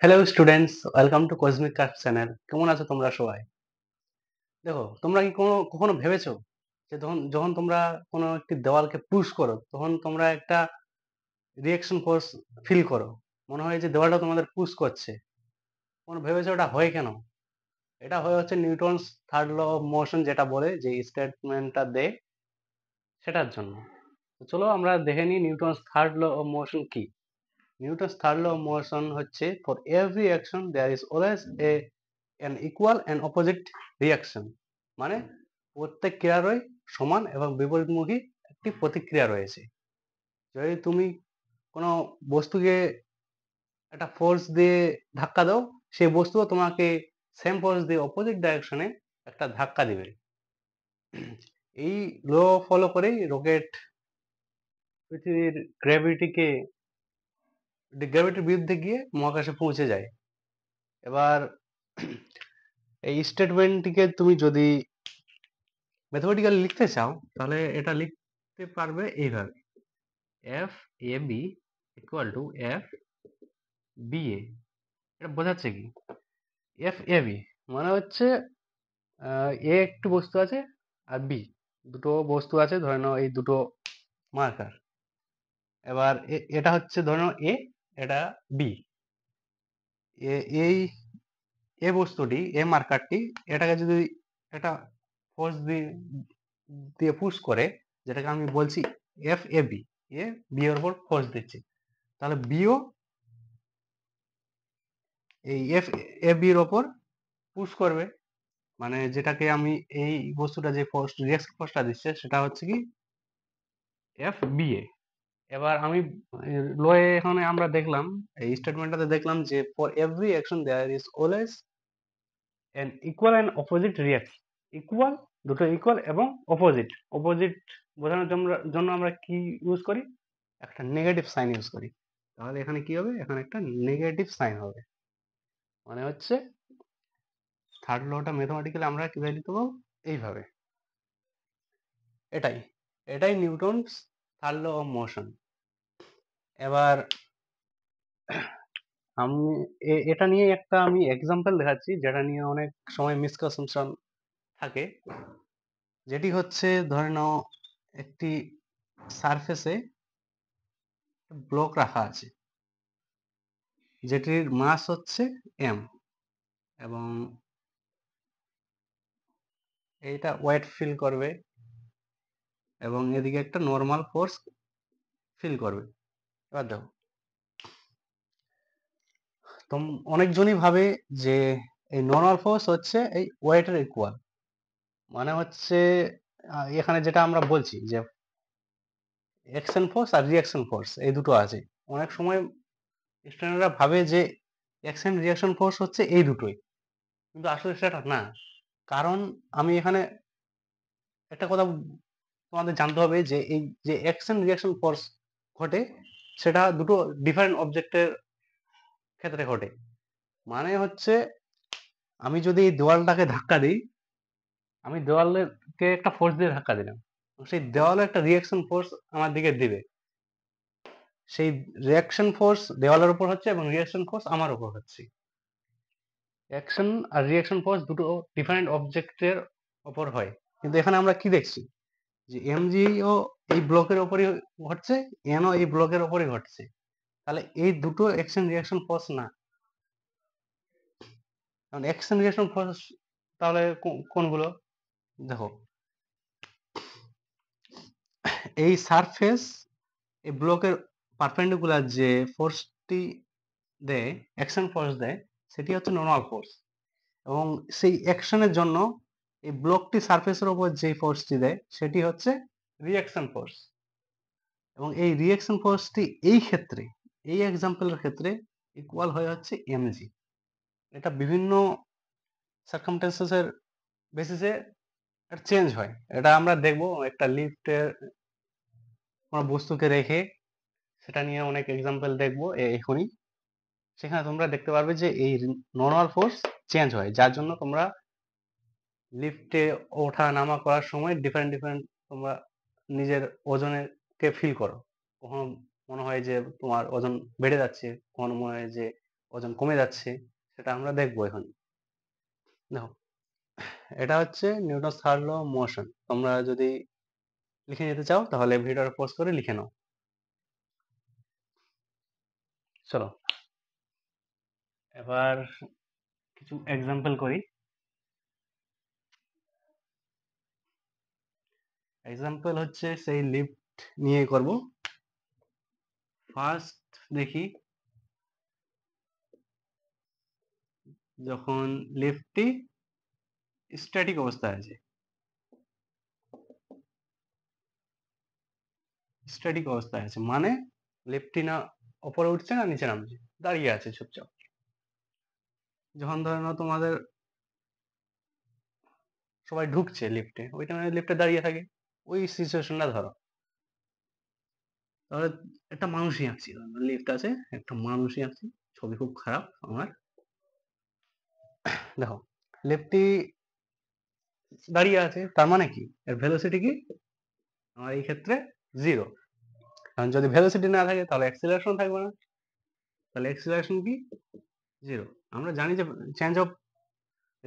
Hello students, welcome to cosmic curve channel. কেমন আছো তোমরা সবাই? দেখো, তোমরা কি কখনো ভেবেছো যে যখন তোমরা কোনো একটি দেওয়ালকে পুশ করো, তখন তোমরা একটা রিঅ্যাকশন ফোর্স ফিল করো। মনে হয় যে দেওয়ালটা তোমাদের পুশ করছে। কখনো ভেবেছো ওটা হয় কেন? এটা হয় হচ্ছে Newton's third law of motion, যেটা বলে যে স্টেটমেন্টটা দেয় সেটার জন্য। তো চলো আমরা দেখে নিই Newton's third law of motion কি। Newton's third law of motion হচ্ছে, for every action there is always an equal and opposite reaction, মানে প্রত্যেক ক্রিয়ারই সমান এবং বিপরীতমুখী একটি প্রতিক্রিয়া রয়েছে। যদি তুমি কোনো বস্তুকে একটা ফোর্স দিয়ে ধাক্কা দাও, সেই বস্তুও তোমাকে সেম ফোর্স দিয়ে অপোজিট ডাইরেকশনে একটা ধাক্কা দিবে। এই ল ফলো করেই রকেট পৃথিবীর গ্র্যাভিটির বিরুদ্ধে গিয়ে মহাকাশে পৌঁছে যায়। এবার এই স্টেটমেন্টটিকে তুমি যদি ম্যাথমেটিক্যালি লিখতে চাও, তাহলে এটা লিখতে পারবে এইভাবে: F A B equal to F B A. এটা বোঝাচ্ছে কি? এফ এ বি মানে হচ্ছে এ একটি বস্তু আছে আর বি দুটো বস্তু আছে, ধরে নাও এই দুটো মার্কার। এবার এটা হচ্ছে ধরে নাও এ, এটা বি। এই এ বস্তুটি, এ মার্কারটি এটাকে যদি একটা ফোর্স দিয়ে দিয়ে পুশ করে, যেটাকে আমি বলছি F A B, A B এর উপর ফোর্স দিচ্ছে, তাহলে বিও এই এফ এ বি এর ওপর পুশ করবে। মানে যেটাকে আমি এই বস্তুটা যে ফোর্স রিঅ্যাকশন ফোর্সটা দিচ্ছে সেটা হচ্ছে কি এফ বি এ। এবার আমি লয়ে এখানে আমরা দেখলাম, এই স্টেটমেন্টটাতে দেখলাম যে for every action there is always an equal and opposite reaction. Equal, দুটো ইকুয়াল, এবং অপোজিট। অপোজিট বোঝানোর জন্য আমরা কি ইউজ করি? একটা নেগেটিভ সাইন ইউজ করি। তাহলে এখানে কি হবে? এখানে একটা নেগেটিভ সাইন হবে। মানে হচ্ছে থার্ড লটা ম্যাথমেটিক্যালি আমরা কিভাবে লিখতে পারবো? এইভাবে। এটাই এটাই Newton's third law of motion. এবার আমি এটা নিয়ে একটা আমি এক্সাম্পল দেখাচ্ছি, যেটা নিয়ে অনেক সময় মিসকনসেপশন থাকে। যেটি হচ্ছে, ধরে নাও একটি সারফেসে ব্লক রাখা আছে, যেটির মাস হচ্ছে এম, এবং এইটা ওয়েট ফিল করবে, এবং এদিকে একটা নর্মাল ফোর্স ফিল করবে। এবার দেখো, তো অনেকজনই ভাবে যে এই নর্মাল ফোর্স হচ্ছে এই ওয়েটের ইকুয়াল। মানে হচ্ছে এখানে যেটা আমরা বলছি যে অ্যাকশন ফোর্স আর রিঅ্যাকশন ফোর্স এই দুটো আছে। অনেক সময় স্টুডেন্টরা ভাবে যে অ্যাকশন রিঅ্যাকশন ফোর্স হচ্ছে এই দুটোই, কিন্তু আসলে সেটা না। কারণ আমি এখানে একটা কথা তোমাদের জানতে হবে, যে এই যে অ্যাকশন রিঅ্যাকশন ফোর্স ঘটে, সেটা দুটো ডিফারেন্ট অবজেক্টের ক্ষেত্রে ঘটে। মানে হচ্ছে, আমি যদি এই দেওয়ালটাকে ধাক্কা দিই, আমি দেওয়ালকে একটা ফোর্স দিয়ে ধাক্কা দিলাম, সেই দেওয়ালে একটা রিঅ্যাকশন ফোর্স আমার দিকে দিবে। সেই রিঅ্যাকশন ফোর্স দেওয়ালের উপর হচ্ছে এবং রিঅ্যাকশন ফোর্স আমার উপর হচ্ছে। অ্যাকশন আর রিঅ্যাকশন ফোর্স দুটো ডিফারেন্ট অবজেক্টের ওপর হয়। কিন্তু এখানে আমরা কি দেখছি, যে এমজি ও এই ব্লকের ওপরই ঘটছে, এন ও এই ব্লকের ওপরই ঘটছে। তাহলে এই দুটো অ্যাকশন রিঅ্যাকশন ফোর্স না। কারণ অ্যাকশন রিঅ্যাকশন ফোর্স তাহলে কোনগুলো? দেখো, এই সারফেস, এই ব্লকের পারপেন্ডিকুলার যে ফোর্সটি দেয়, অ্যাকশন ফোর্স দেয়, সেটি হচ্ছে নর্মাল ফোর্স। এবং সেই অ্যাকশনের জন্য এই ব্লকটি সারফেসের উপর যে ফোর্সটি দেয় সেটি হচ্ছে রিঅ্যাকশন ফোর্স। এবং এই রিঅ্যাকশন ফোর্সটি এই ক্ষেত্রে, এই এক্সাম্পলের ক্ষেত্রে ইকুয়াল হয়ে হচ্ছে এমজি। এটা বিভিন্ন সার্কামস্টেন্সেসের বেসিসে চেঞ্জ হয়। এটা আমরা দেখবো একটা লিফটের কোনো বস্তুকে রেখে, সেটা নিয়ে অনেক এক্সাম্পল দেখবো এখনই। সেখানে তোমরা দেখতে পারবে যে এই নর্মাল ফোর্স চেঞ্জ হয়, যার জন্য তোমরা লিফটে ওঠা নামা করার সময় ডিফারেন্ট ডিফারেন্ট তোমরা নিজের ওজনের কে ফিল করো। কখনো মনে হয় যে তোমার ওজন বেড়ে যাচ্ছে, কখনো মনে হয় যে ওজন কমে যাচ্ছে, সেটা আমরা দেখবো এখন। দেখো, এটা হচ্ছে Newton's third law of motion. তোমরা যদি লিখে নিতে চাও তাহলে ভিডিওটা পজ করে লিখে নাও। চলো এবার কিছু এক্সাম্পল করি। এক্সাম্পল হচ্ছে সেই লিফট নিয়ে করব। ফার্স্ট দেখি, যখন লিফটটি স্ট্যাটিক অবস্থায় আছে, স্ট্যাটিক অবস্থায় আছে মানে লিফটটি না উপরে উঠছে না নিচে নামছে, দাঁড়িয়ে আছে চুপচাপ। যখন ধরে নাও তোমাদের সবাই ঢুকছে লিফটে, ওই টাইমে লিফটে দাঁড়িয়ে থাকে, ওই সিচুয়েশনটা ধরো। তাহলে একটা মানুষই আঁকছি, লিফট আছে, একটা মানুষই আঁকছি, ছবি খুব খারাপ আমার। দেখো, লিফটটি দাঁড়িয়ে আছে, তার মানে কি এর ভেলোসিটি কি? আমার এই ক্ষেত্রে 0। কারণ যদি ভেলোসিটি না থাকে তাহলে অ্যাক্সিলারেশন থাকবে না, তাহলে অ্যাক্সিলারেশন কি? 0। আমরা জানি যে change of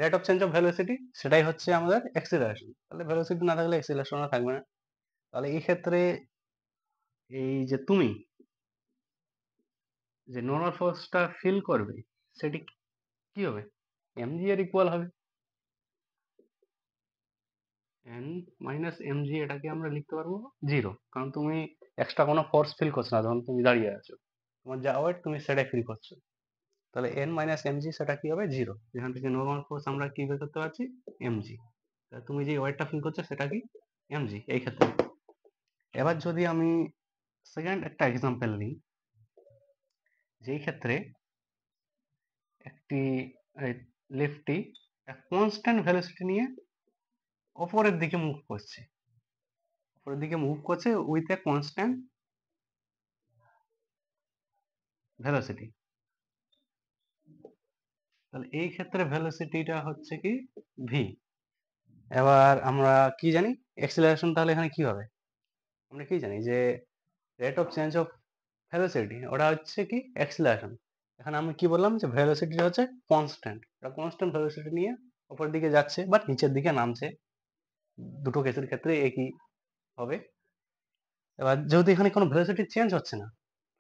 rate of change of velocity সেটাই হচ্ছে আমাদের অ্যাক্সিলারেশন, তাহলে ভেলোসিটি না থাকলে অ্যাক্সিলারেশন থাকবে না। তাহলে এই ক্ষেত্রে এই যে তুমি যে নর্মাল ফোর্সটা ফিল করবে সেটি কি হবে? mg এর ইকুয়াল হবে n মাইনাস mg। এটাকে আমরা লিখতে পারবো 0, কারণ তুমি এক্সট্রা কোনো ফোর্স ফিল করছো না যখন তুমি দাঁড়িয়ে আছো, তোমার যা ওয়েট তুমি সেটাই ফিল করছো। তাহলে n মাইনাস mg সেটা কি হবে? 0। এখান থেকে নর্মাল ফোর্স আমরা কি বের করতে পারছি? mg। তাহলে তুমি যে ওয়েটটা ফিল করছো সেটা কি? mg এই ক্ষেত্রে। এবার যদি আমি সেকেন্ড একটা এক্সাম্পল নিই, যেই ক্ষেত্রে একটি লিফটটি কনস্ট্যান্ট ভেলোসিটি নিয়ে উপরের দিকে মুভ করছে, উপরের দিকে মুভ করছে উইথ এ কনস্ট্যান্ট ভেলোসিটি। তাহলে এই ক্ষেত্রে ভেলোসিটিটা হচ্ছে কি? v। এবার আমরা কি জানি অ্যাক্সিলারেশন, তাহলে এখানে কি হবে? আমরা কি জানি যে rate of change of velocity ওটা হচ্ছে কি? অ্যাক্সিলারেশন। এখানে আমি কি বললাম যে ভেলোসিটি হচ্ছে কনস্ট্যান্ট, এটা কনস্ট্যান্ট ভেলোসিটি নিয়ে উপরের দিকে যাচ্ছে বাট নিচের দিকে নামছে, দুটো কেসের ক্ষেত্রে একই হবে। এবার যেহেতু এখানে কোনো ভেলোসিটি চেঞ্জ হচ্ছে না,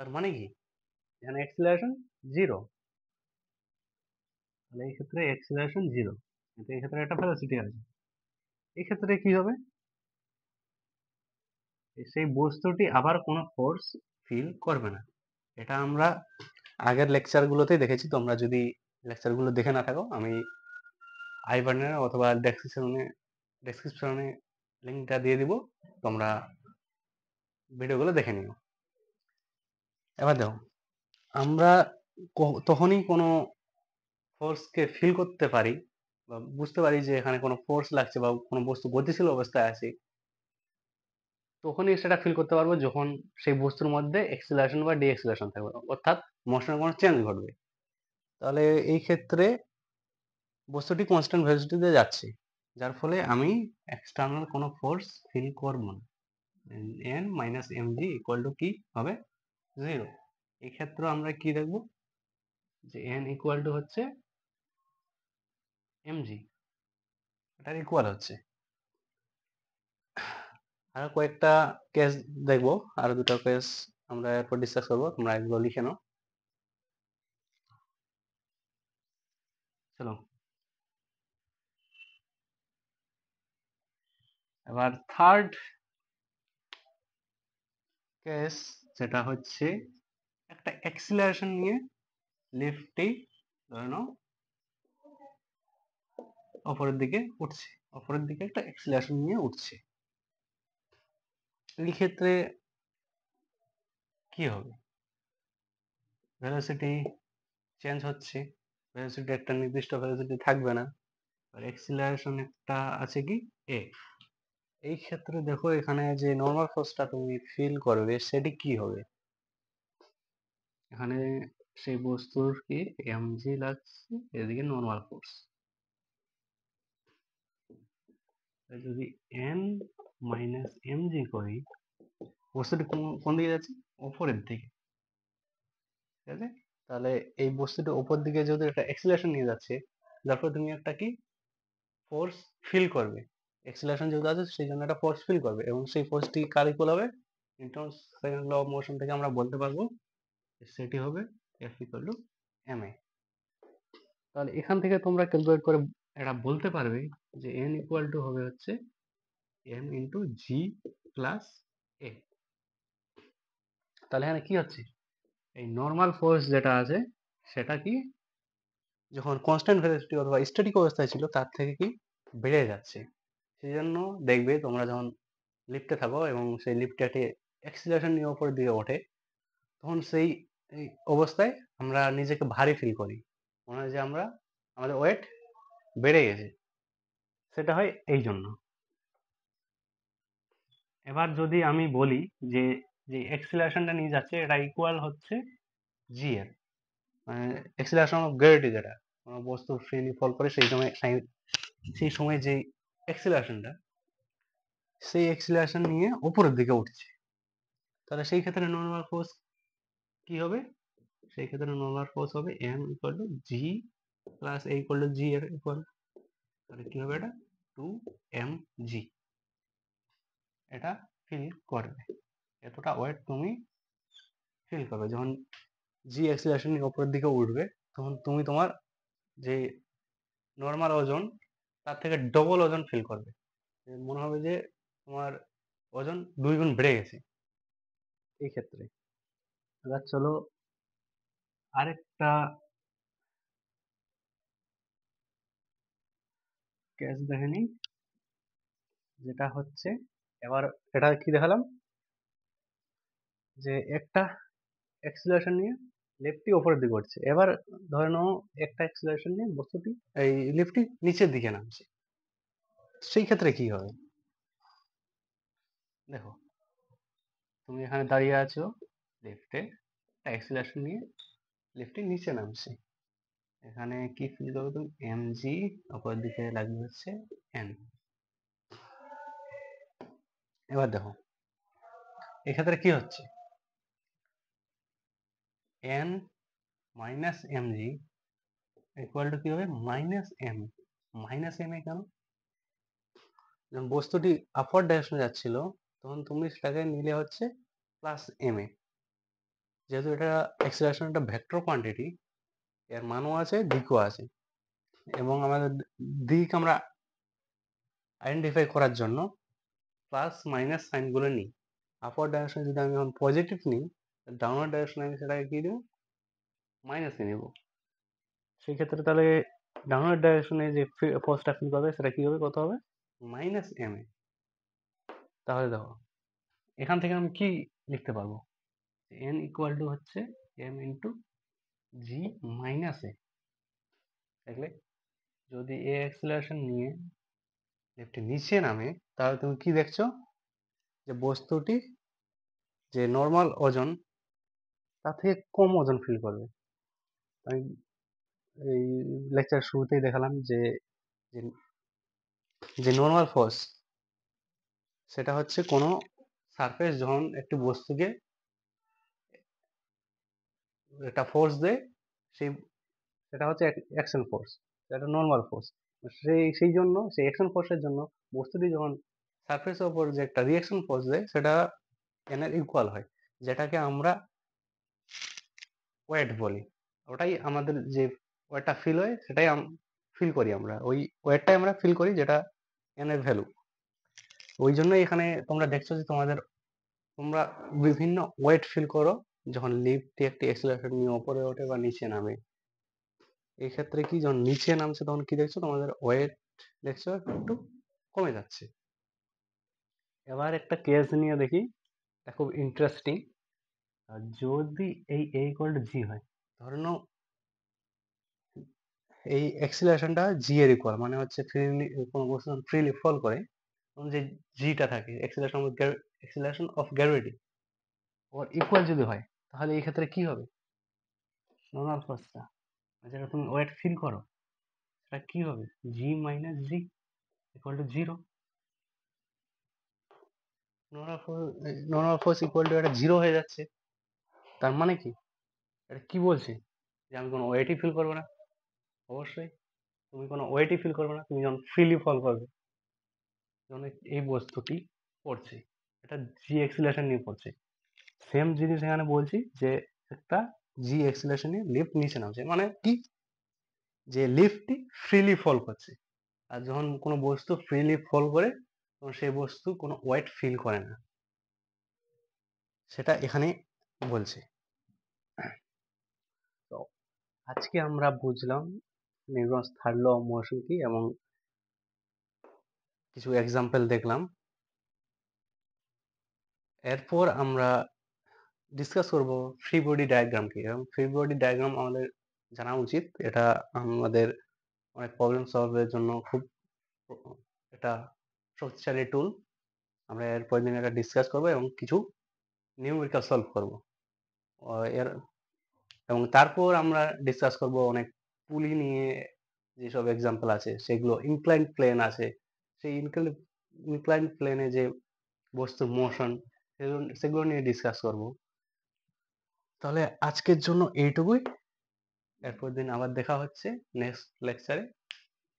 তার মানে কি এখানে অ্যাক্সিলারেশন 0, তাহলে এই ক্ষেত্রে অ্যাক্সিলারেশন 0, কিন্তু এই ক্ষেত্রে একটা ভেলোসিটি আছে। এই ক্ষেত্রে কি হবে? সেই বস্তুটি আবার কোনো ফোর্স ফিল করবে না। এটা আমরা আগের লেকচারগুলোতেই দেখেছি, তোমরা যদি লেকচারগুলো দেখে না থাকো আমি আই বাটনে অথবা ডেসক্রিপশনে লিঙ্কটা দিয়ে দিব, তোমরা ভিডিওগুলো দেখে নিও। এবার দেখো, আমরা তখনই কোনো ফোর্সকে ফিল করতে পারি বা বুঝতে পারি যে এখানে কোনো ফোর্স লাগছে বা কোনো বস্তু গতিশীল অবস্থায় আছে, তখনই সেটা ফিল করতে পারবো যখন সেই বস্তুর মধ্যে এক্সিলারেশন বা ডিএক্সিলারেশন থাকবে, অর্থাৎ মোশনের কোনো চেঞ্জ ঘটবে। তাহলে এই ক্ষেত্রে বস্তুটি কনস্ট্যান্ট ভেলোসিটিতে যাচ্ছে, যার ফলে আমি এক্সটার্নাল কোনো ফোর্স ফিল করব না। n minus mg equal to কি হবে? 0। এই ক্ষেত্রে আমরা কি দেখব যে n ইকুয়াল টু হচ্ছে mg, এটার ইকুয়াল হচ্ছে। আর কয়েকটা কেস দেখবো, আর দুটো কেস আমরা এরপর ডিসকাস করবো, তোমরা এগুলো লিখে নাও। চলো এবার থার্ড কেস, যেটা হচ্ছে একটা অ্যাক্সিলারেশন নিয়ে লিফটটি ধরে নাও অপরের দিকে উঠছে, অপরের দিকে একটা অ্যাক্সিলারেশন নিয়ে উঠছে। এই ক্ষেত্রে কি হবে? ভেলোসিটি চেঞ্জ হচ্ছে, ভেলোসিটি একটা নির্দিষ্ট ভেলোসিটি থাকবে না, আর অ্যাক্সিলারেশন একটা আছে কি? a। এই ক্ষেত্রে দেখো এখানে যে নর্মাল ফোর্সটা তুমি ফিল করবে সেটি কি হবে? এখানে সেই বস্তুর কি mg লাগছে, এদিকে নর্মাল ফোর্স। যদি n মাইনাস mg করি, বস্তুটি কোন দিকে যাচ্ছে? উপরের দিকে, ঠিক আছে? তাহলে এই বস্তুটা উপর দিকে যদি একটা অ্যাক্সিলারেশন নিয়ে যাচ্ছে, তারপর তুমি একটা কি ফোর্স ফিল করবে। অ্যাক্সিলারেশন যেহেতু আছে সেই জন্য একটা ফোর্স ফিল করবে, এবং সেই ফোর্সটি কার ইকুয়াল হবে? Newton's second law of motion থেকে আমরা বলতে পারবো সেটি হবে F ইকুয়াল টু ma। তাহলে এখান থেকে তোমরা ক্যালকুলেট করে এটা বলতে পারবে যে n ইকুয়াল টু হবে হচ্ছে m ইন্টু জি প্লাস এ। তাহলে এখানে কি হচ্ছে, এই নর্মাল ফোর্স যেটা আছে সেটা কি যখন কনস্ট্যান্ট ভেলোসিটি অথবা স্ট্যাটিক অবস্থায় ছিল তার থেকে কি বেড়ে যাচ্ছে। সেই জন্য দেখবে তোমরা যখন লিফটে থাকো এবং সেই লিফটে অ্যাক্সিলারেশন নিয়ে উপরের দিকে ওঠে, তখন সেই এই অবস্থায় আমরা নিজেকে ভারী ফিল করি, মনে হয় যে আমরা আমাদের ওয়েট বেড়ে গেছে। সেটা হয় এই জন্য। এবার যদি আমি বলি যে যে অ্যাক্সিলারেশনটা নিয়ে যাচ্ছে এটা ইকুয়াল হচ্ছে জি এর, মানে অ্যাক্সিলারেশন অফ গ্র্যাভিটি, যেটা কোনো বস্তু ফ্রিলি ফল করে সেই সময় যে অ্যাক্সিলারেশনটা, সেই অ্যাক্সিলারেশন নিয়ে উপরের দিকে উঠছে। তাহলে সেই ক্ষেত্রে নর্মাল ফোর্স কি হবে? সেই ক্ষেত্রে নর্মাল ফোর্স হবে m equal to G plus a equal to G এর ইকুয়াল। তাহলে কি হবে? এটা 2mg এটা ফিল করবে, এতটা ওয়েট তুমি ফিল করবে। যখন জি অ্যাক্সিলারেশন নিয়ে উপরের দিকে উঠবে, তখন তুমি তোমার যে নর্মাল ওজন তার থেকে ডবল ওজন ফিল করবে। মনে হবে যে তোমার ওজন 2 গুণ বেড়ে গেছে এই ক্ষেত্রে। এবার চলো আরেকটা কেস দেখে নিই, যেটা হচ্ছে এবার এটা কি দেখালাম যে একটা অ্যাক্সিলারেশন নিয়ে লিফটটি উপরের দিকে উঠছে। এবার ধরে নাও একটা অ্যাক্সিলারেশন নিয়ে বস্তুটি এই লিফটটি নিচের দিকে নামছে। সেই ক্ষেত্রে কি হবে? দেখো তুমি এখানে দাঁড়িয়ে আছো, লিফটে অ্যাক্সিলারেশন নিয়ে লিফটটি নিচে নামছে। এখানে কি ফিল করবে তুমি? mg, উপরের দিকে লাগবে হচ্ছে n। এবার দেখো এক্ষেত্রে কি হচ্ছে, n minus mg equal to কি হবে? Minus m। মাইনাস m এ কেন? যখন বস্তুটি আপওয়ার্ড ডাইরেকশনে যাচ্ছিল তখন তুমি সেটাকে নিলে হচ্ছে প্লাস m এ। যেহেতু এটা অ্যাক্সিলারেশন একটা ভেক্টর কোয়ান্টিটি, এর মানও আছে দিকও আছে, এবং আমাদের দিক আমরা আইডেন্টিফাই করার জন্য প্লাস মাইনাস সাইনগুলো নিই। আপওয়ার্ড ডাইরেকশনে যদি আমি এখন পজিটিভ নিই, ডাউনওয়ার্ড ডাইরেকশনে আমি সেটাকে কি দেবো? মাইনাসে নেব। সেই ক্ষেত্রে তাহলে ডাউনওয়ার্ড ডাইরেকশনে যে ফোর্সটা ফিল করবে সেটা কি হবে? কত হবে? Minus M A. তাহলে দেখো এখান থেকে আমি কি লিখতে পারবো? এন ইকুয়াল টু হচ্ছে এম ইন্টু জি মাইনাস এ। দেখলে যদি এ অ্যাক্সিলারেশন নিয়ে লিফটে নিচে নামে, তাহলে তুমি কি দেখছো? যে বস্তুটি যে নর্মাল ওজন তার থেকে কম ওজন ফিল করবে। আমি এই লেকচার শুরুতেই দেখালাম যে যে নর্মাল ফোর্স সেটা হচ্ছে কোনো সারফেস যখন একটি বস্তুকে একটা ফোর্স দেয়, সেই সেটা হচ্ছে অ্যাকশন ফোর্স, এটা নর্মাল ফোর্স। সেই জন্য সেই অ্যাকশন ফোর্সের জন্য বস্তুটি যখন সারফেসের উপর যে একটা রিঅ্যাকশন ফোর্স দেয় সেটা এন এর ইকুয়াল হয়, যেটাকে আমরা ওয়েট বলি। ওটাই আমাদের যে ওয়েটটা ফিল হয় সেটাই ফিল করি আমরা, ওই ওয়েটটাই আমরা ফিল করি, যেটা এন এর ভ্যালু। ওই জন্যই এখানে তোমরা দেখছো যে তোমরা বিভিন্ন ওয়েট ফিল করো যখন লিফটটি একটি অ্যাক্সিলারেশন নিয়ে উপরে ওঠে বা নিচে নামে। এই ক্ষেত্রে কি যখন নিচে নামছে তখন কি দেখছো? তোমাদের ওয়েট দেখছো একটু কমে যাচ্ছে। এবার একটা কেস নিয়ে দেখি, এটা খুব ইন্টারেস্টিং। যদি এই a ইকুয়াল টু জি হয়, ধরে নাও এই অ্যাক্সিলারেশনটা জি এর ইকুয়াল, মানে হচ্ছে ফ্রিলি কোনো বস্তু ফ্রিলি ফল করে তখন যে জিটা থাকে acceleration of gravity or equal যদি হয়, তাহলে এই ক্ষেত্রে কি হবে? নর্মাল ফোর্সটা যেটা তুমি ওয়েট ফিল করো সেটা কি হবে? G minus G equal to zero. Normal force equal to এটা জিরো হয়ে যাচ্ছে। তার মানে কি? এটা কি বলছে? যে আমি কোনো ওয়েটই ফিল করবো না? অবশ্যই তুমি কোনো ওয়েটই ফিল করবে না, তুমি যখন ফ্রিলি ফল করবে, যখন এই বস্তুটি পড়ছে, এটা জি এক্সিলারেশন নিয়ে পড়ছে, সেম জিনিস এখানে বলছি যে একটা জি এক্সিলারেশন নিয়ে লিফট নিচে নামছে, মানে কি, যে লিফটটি ফ্রিলি ফল করছে। আর যখন কোনো বস্তু ফ্রিলি ফল করে তখন সেই বস্তু কোনো ওয়েট ফিল করে না, সেটা এখানে বলছে। তো আজকে আমরা বুঝলাম Newton's third law of motion কি, এবং কিছু এক্সাম্পল দেখলাম। এরপর আমরা ডিসকাস করব ফ্রি বডি ডায়াগ্রাম কি, এবং ফ্রি বডি ডায়াগ্রাম আমাদের জানা উচিত। এটা আমাদের অনেক প্রবলেম সলভের জন্য খুব এটা শক্তিশালী টুল। আমরা এরপর দিন এটা ডিসকাস করবো এবং কিছু নিউমেরিক্যাল সলভ করবো এর, এবং তারপর আমরা ডিসকাস করব অনেক পুলি নিয়ে, যেসব এক্সাম্পল আছে সেগুলো ইনক্লাইন্ড প্লেন আছে, সেই ইনক্লাইন্ড প্লেনে যে বস্তুর মোশন সেগুলো নিয়ে ডিসকাস করব। তাহলে আজকের জন্য এইটুকুই, এরপর দিন আবার দেখা হচ্ছে নেক্সট লেকচারে।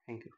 Thank you.